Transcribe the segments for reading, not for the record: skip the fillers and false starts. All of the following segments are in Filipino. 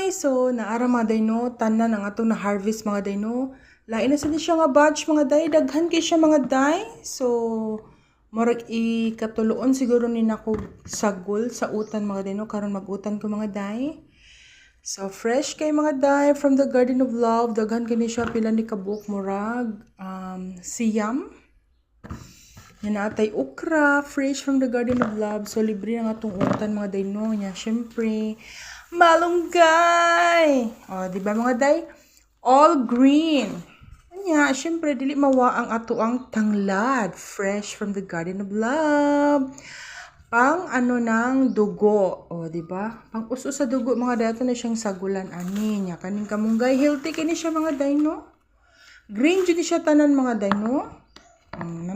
guys! So, naara mga day no, tanan ang atong na-harvest mga day no. Lain na sa siya nga batch mga day, daghan kay siya mga day. So, murag ikatuloon siguro ni nako sagol sa utan mga day no, karon mag-utan ko mga day. So, fresh kay mga day from the Garden of Love, daghan kini siya pila ni kabuk murag siyam. Yan natay okra, fresh from the Garden of Love. So, libre ang atong utan mga day no. Yan, syempre, malunggay! O, di ba mga day? All green. Yan, syempre, dili mawa ang ato ang tanglad. Fresh from the Garden of Love. Pang ano ng dugo. O, di ba? Pang uso sa dugo mga day. Ito na siyang sagulan. Ani niya. Kaning kamunggay. Healthy kini siya mga day no. Green dyan siya tanan mga day no.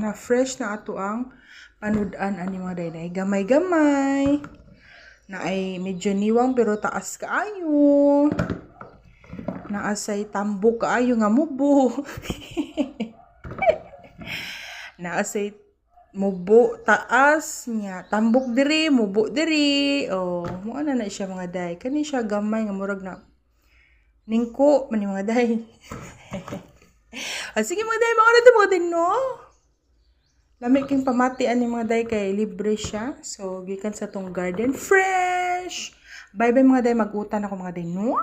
Na fresh na ato ang panudan ani mga day. Gamay-gamay. Na ay medyo niwang pero taas kaayo. Na asay tambok kaayo nga mubo. Na asay mubo taas niya. Tambok diri, mubo diri. Oh, mo ana na siya mga day. Kani siya gamay nga murag na ningko man mga day. Sige mga day, mga day no. Lami king pamatian ni mga day kay libre siya. So, gikan sa tong garden fresh. Bye bye mga day, mag-utan ako mga day no.